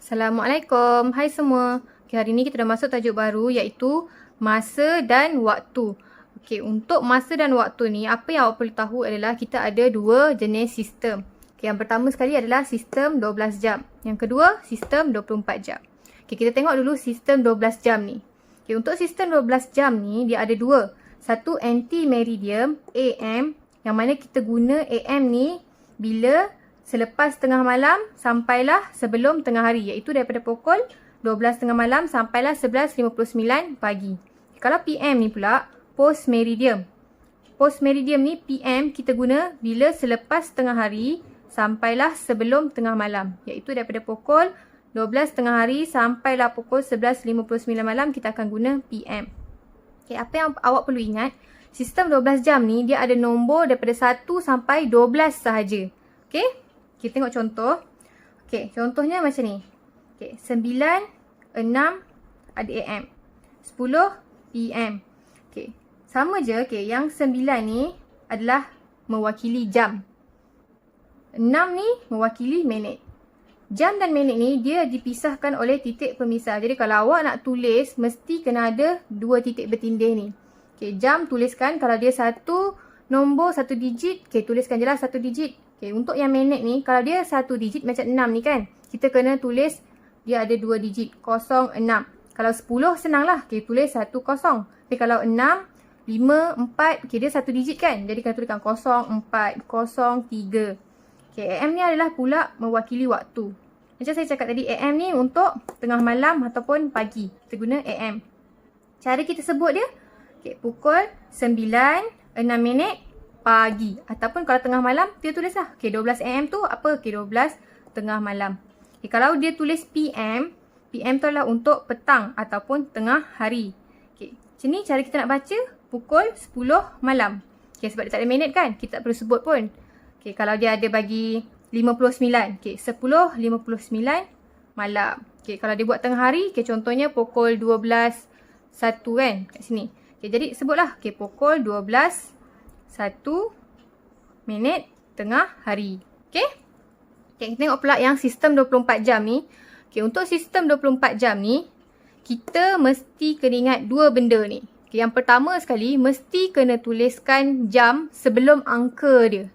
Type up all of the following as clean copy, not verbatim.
Assalamualaikum. Hai semua. Okay, hari ni kita dah masuk tajuk baru iaitu masa dan waktu. Okay, untuk masa dan waktu ni, apa yang awak perlu tahu adalah kita ada dua jenis sistem. Okay, yang pertama sekali adalah sistem 12 jam. Yang kedua, sistem 24 jam. Okay, kita tengok dulu sistem 12 jam ni. Okay, untuk sistem 12 jam ni, dia ada dua. Satu anti-meridian, AM, yang mana kita guna AM ni bila selepas tengah malam sampailah sebelum tengah hari, iaitu daripada pukul 12 tengah malam sampailah 11.59 pagi. Kalau PM ni pula post meridian. Post meridian ni PM kita guna bila selepas tengah hari sampailah sebelum tengah malam, iaitu daripada pukul 12 tengah hari sampailah pukul 11.59 malam kita akan guna PM. Okay, apa yang awak perlu ingat, sistem 12 jam ni dia ada nombor daripada 1 sampai 12 sahaja. Okay? Kita tengok contoh. Okay, contohnya macam ni. Okay, 9, 6 ada AM. 10 PM. Okay, sama je. Okay, yang 9 ni adalah mewakili jam. 6 ni mewakili minit. Jam dan minit ni dia dipisahkan oleh titik pemisah. Jadi kalau awak nak tulis, mesti kena ada dua titik bertindih ni. Okay, jam tuliskan kalau dia satu nombor, satu digit. Okay, tuliskan je lah satu digit. Okay, untuk yang minit ni, kalau dia satu digit macam 6 ni kan, kita kena tulis dia ada dua digit, 06. Kalau 10 senang lah, okay, tulis 10. Tapi kalau 6, 5, 4, okay, dia satu digit kan, jadi kena tuliskan 04, 03. Okay, AM ni adalah pula mewakili waktu. Macam saya cakap tadi, AM ni untuk tengah malam ataupun pagi. Kita guna AM. Cara kita sebut dia, okay, pukul 9, 6 minit pagi. Ataupun kalau tengah malam, dia tulis lah. Okay, 12 AM tu apa? Okay, 12 tengah malam. Okay, kalau dia tulis PM, PM tu adalah untuk petang ataupun tengah hari. Okay, macam ni cara kita nak baca pukul 10 malam. Okay, sebab dia tak ada minit kan, kita tak perlu sebut pun. Okay, kalau dia ada bagi 59. Okay, 10.59 malam. Okay, kalau dia buat tengah hari, okay, contohnya pukul 12.01 kan, kat sini. Okay, jadi sebutlah. Okay, pukul 12.01 minit tengah hari. Okay. Okay, kita tengok pula yang sistem 24 jam ni. Okay, untuk sistem 24 jam ni, kita mesti kena ingat dua benda ni. Okay, yang pertama sekali, mesti kena tuliskan jam sebelum angka dia.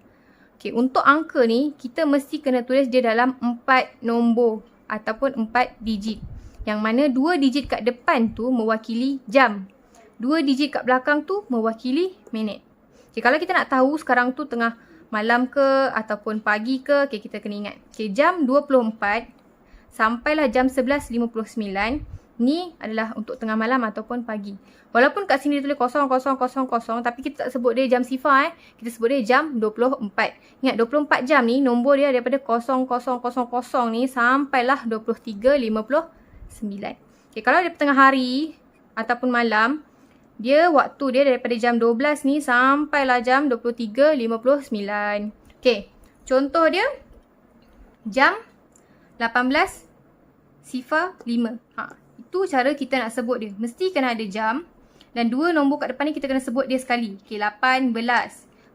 Okay, untuk angka ni, kita mesti kena tulis dia dalam 4 nombor ataupun 4 digit. Yang mana 2 digit kat depan tu mewakili jam. 2 digit kat belakang tu mewakili minit. Okay, kalau kita nak tahu sekarang tu tengah malam ke ataupun pagi ke, okay, kita kena ingat. Okay, jam 24 sampailah jam 11.59 ni adalah untuk tengah malam ataupun pagi. Walaupun kat sini dia tulis 0000, tapi kita tak sebut dia jam sifar. Kita sebut dia jam 24. Ingat 24 jam ni nombor dia daripada 0000 ni sampailah 23.59. Okay, kalau dia tengah hari ataupun malam, dia waktu dia daripada jam 12 ni sampailah jam 23.59. Okay, contoh dia jam 18.05. Itu cara kita nak sebut dia. Mesti kena ada jam dan dua nombor kat depan ni kita kena sebut dia sekali. Okay, 18.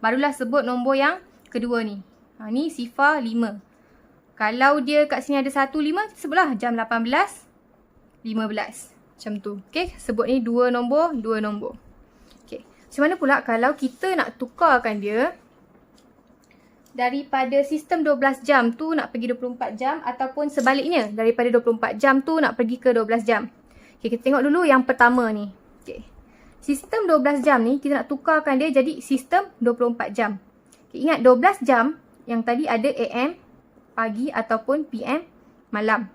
Barulah sebut nombor yang kedua ni. Ni sifar 5. Kalau dia kat sini ada 15, kita sebutlah jam 18.15. Macam tu. Okay, sebut ni dua nombor. Okay, macam mana pula kalau kita nak tukarkan dia daripada sistem 12 jam tu nak pergi 24 jam ataupun sebaliknya, daripada 24 jam tu nak pergi ke 12 jam. Okay, kita tengok dulu yang pertama ni. Okay, sistem 12 jam ni kita nak tukarkan dia jadi sistem 24 jam. Okay, ingat 12 jam yang tadi ada AM pagi ataupun PM malam.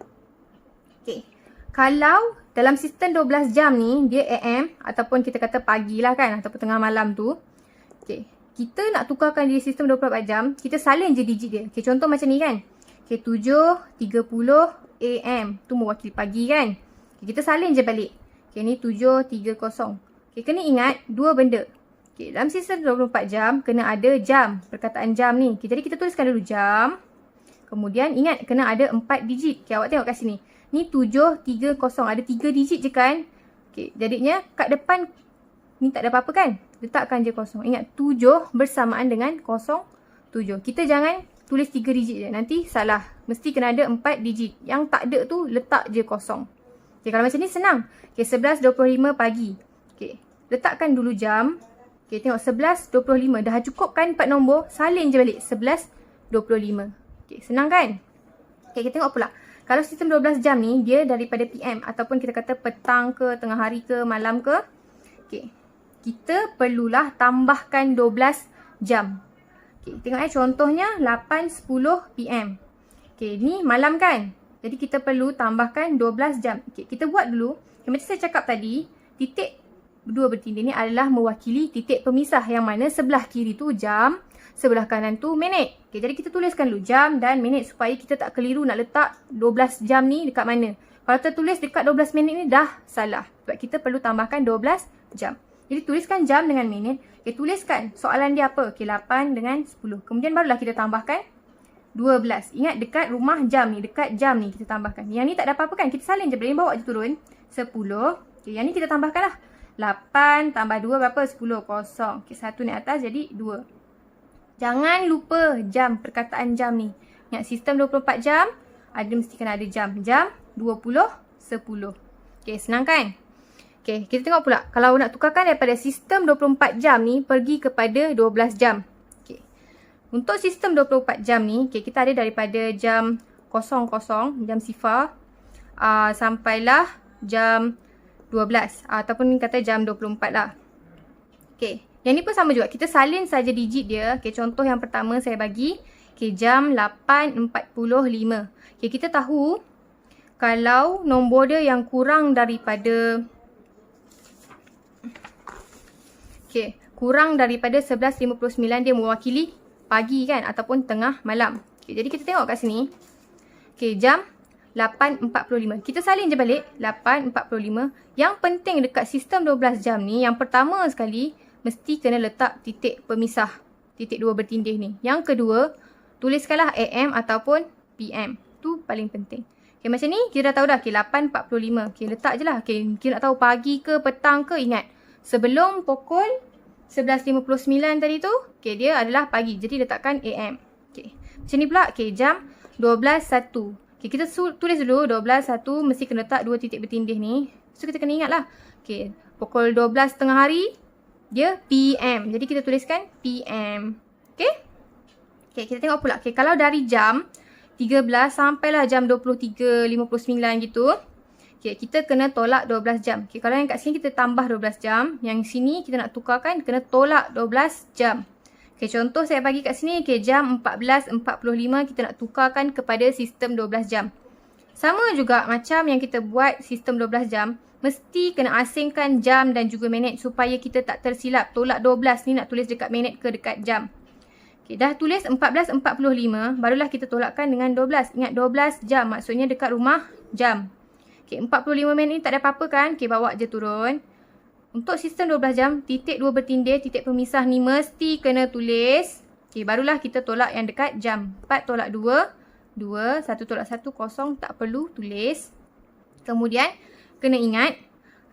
Okay, kalau dalam sistem 12 jam ni, dia AM ataupun kita kata pagi lah kan, ataupun tengah malam tu. Okay, kita nak tukarkan dia sistem 24 jam, kita salin je digit dia. Okay, contoh macam ni kan. Okay, 7.30 AM. Tu mewakili pagi kan. Okay, kita salin je balik. Okay, ni 7.30. Okay, kena ingat dua benda. Okay, dalam sistem 24 jam, kena ada jam. Perkataan jam ni. Okay, jadi kita tuliskan dulu jam. Kemudian ingat kena ada 4 digit. Okay, awak tengok kat sini. Ni 730. Ada 3 digit je kan. Okay, jadinya kat depan ni tak ada apa-apa kan. Letakkan je kosong. Ingat 7 bersamaan dengan 07. Kita jangan tulis 3 digit je. Nanti salah mesti kena ada 4 digit. Yang tak ada tu letak je kosong. Okay, kalau macam ni senang. Okay, 11.25 pagi. Okay, letakkan dulu jam. Okay, tengok 11.25. Dah cukup kan 4 nombor? Salin je balik 11.25. Okay, senang kan? Okay, kita tengok pula. Kalau sistem 12 jam ni, dia daripada PM ataupun kita kata petang ke, tengah hari ke, malam ke. Okay, kita perlulah tambahkan 12 jam. Okay, tengok contohnya 8.10 PM. Okay, ni malam kan? Jadi kita perlu tambahkan 12 jam. Okay, kita buat dulu. Okay, macam saya cakap tadi, titik dua bertindih ni adalah mewakili titik pemisah. Yang mana sebelah kiri tu jam, sebelah kanan tu minit. Okay, jadi kita tuliskan dulu jam dan minit supaya kita tak keliru nak letak 12 jam ni dekat mana. Kalau tertulis dekat 12 minit ni dah salah. Sebab kita perlu tambahkan 12 jam. Jadi tuliskan jam dengan minit. Okay, tuliskan soalan dia apa. Okay, 8 dengan 10. Kemudian barulah kita tambahkan 12. Ingat dekat rumah jam ni. Dekat jam ni kita tambahkan. Yang ni tak ada apa-apa kan. Kita salin je. Boleh bawa je turun. 10. Okay, yang ni kita tambahkan lah. 8 tambah 2 berapa? 10. Kosong. Okay, 1 ni atas jadi 2. Jangan lupa jam, perkataan jam ni. Ingat sistem 24 jam, ada mesti kena ada jam. Jam 20, 10. Okay, senang kan? Okay, kita tengok pula. Kalau nak tukarkan daripada sistem 24 jam ni, pergi kepada 12 jam. Okay. Untuk sistem 24 jam ni, okay, kita ada daripada jam 00, jam sifar, sampailah jam 12. Ataupun kata jam 24 lah. Okay. Yang ni pun sama juga. Kita salin saja digit dia. Okay, contoh yang pertama saya bagi. Okay, jam 8.45. Okay, kita tahu kalau nombor dia yang kurang daripada kurang daripada 11.59 dia mewakili pagi kan ataupun tengah malam. Okay, jadi kita tengok kat sini. Okay, jam 8.45. Kita salin je balik 8.45. Yang penting dekat sistem 12 jam ni, yang pertama sekali mesti kena letak titik pemisah. Titik dua bertindih ni. Yang kedua, tuliskanlah AM ataupun PM. Tu paling penting. Okay, macam ni kita dah tahu dah. Okay, 8.45. Okay, letak je lah. Okay, kita nak tahu pagi ke petang ke, ingat. Sebelum pukul 11.59 tadi tu, okay, dia adalah pagi. Jadi letakkan AM. Okay, macam ni pula. Okay, jam 12.1. Okay, kita tulis dulu 12.1 mesti kena letak dua titik bertindih ni. So, kita kena ingat lah. Okay, pukul 12 tengah hari, dia PM. Jadi kita tuliskan PM. Okay. Okay, kita tengok pula. Okay, kalau dari jam 13 sampailah jam 23.59 gitu. Okay, kita kena tolak 12 jam. Okay, kalau yang kat sini kita tambah 12 jam. Yang sini kita nak tukarkan kena tolak 12 jam. Okay, contoh saya bagi kat sini. Okay, jam 14.45 kita nak tukarkan kepada sistem 12 jam. Sama juga macam yang kita buat sistem 12 jam. Mesti kena asingkan jam dan juga minit supaya kita tak tersilap. Tolak 12 ni nak tulis dekat minit ke dekat jam. Okay, dah tulis 14.45, barulah kita tolakkan dengan 12. Ingat 12 jam, maksudnya dekat rumah jam. Okay, 45 minit ni tak ada apa-apa kan? Okay, bawa je turun. Untuk sistem 12 jam, titik dua bertindih, titik pemisah ni mesti kena tulis. Okay, barulah kita tolak yang dekat jam. 4 tolak 2, 2, 1 tolak 1, kosong, tak perlu tulis. Kemudian, kena ingat,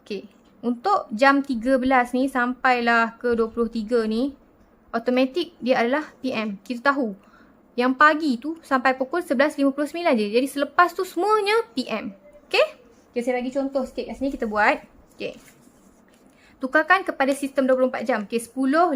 okay, untuk jam 13 ni sampailah ke 23 ni, automatik dia adalah PM. Kita tahu, yang pagi tu sampai pukul 11.59 je. Jadi selepas tu semuanya PM. Okay? Okay, saya bagi contoh sikit kat sini kita buat. Okay. Tukarkan kepada sistem 24 jam. Okay, 10.55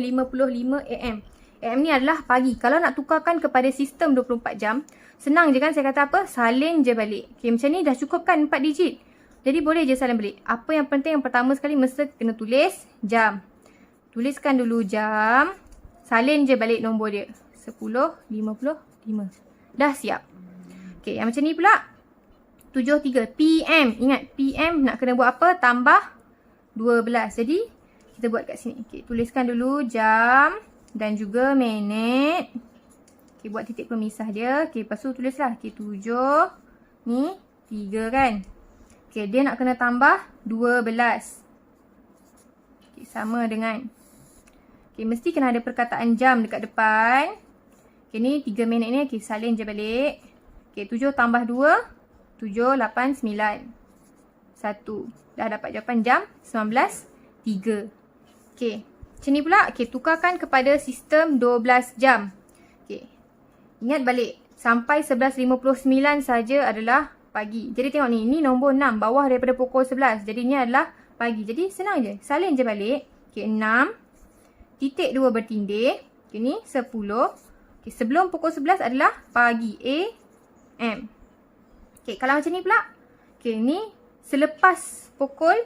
AM. AM ni adalah pagi. Kalau nak tukarkan kepada sistem 24 jam, senang je kan saya kata apa? Salin je balik. Okay, macam ni dah cukup kan 4 digit. Jadi boleh je salin balik. Apa yang penting yang pertama sekali mesti kena tulis jam. Tuliskan dulu jam. Salin je balik nombor dia. 10.55. Dah siap. Okay, yang macam ni pula. 7.3. PM. Ingat PM nak kena buat apa? Tambah 12. Jadi kita buat kat sini. Okay, tuliskan dulu jam dan juga minit. Okay, buat titik pemisah dia. Okay, lepas tu tulislah. Okay, 7. Ni 3 kan. Okay, dia nak kena tambah 12. Okay, sama dengan. Okay, mesti kena ada perkataan jam dekat depan. Okay, ni 3 minit ni. Okay, salin je balik. Okay, 7 tambah 2. 7, 8, 9. 1. Dah dapat jawapan jam 19.03. Okay, macam ni pula. Okay, tukarkan kepada sistem 12 jam. Okay, ingat balik. sampai 11.59 saja adalah pagi. Jadi tengok ni nombor 6 bawah daripada pukul 11. Jadi ni adalah pagi. Jadi senang je. Salin je balik. Okay, 6 titik 2 bertindih. Okay, ni 10. Okay, sebelum pukul 11 adalah pagi. AM. Okay, kalau macam ni pula. Okay, ni selepas pukul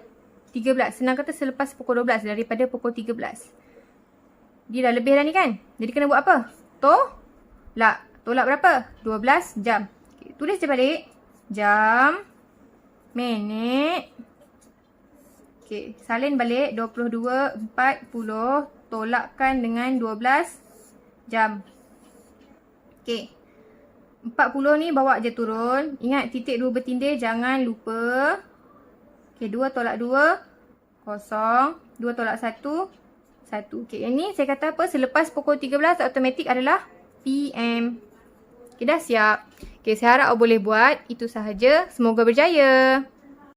13. Senang kata selepas pukul 12 daripada pukul 13. Dia dah lebih dah ni kan. Jadi kena buat apa? Tolak. Tolak berapa? 12 jam. Okay, tulis je balik. Jam. Minit. Okay, salin balik. 22, 40. Tolakkan dengan 12 jam. Okay. 40 ni bawa je turun. Ingat titik 2 bertindih. Jangan lupa. Okay, 2 tolak 2. 0. 2 tolak 1. 1. Okay, yang ni saya kata apa? Selepas pukul 13 automatik adalah PM. Okay, dah siap. Okay, saya harap awak boleh buat. Itu sahaja. Semoga berjaya.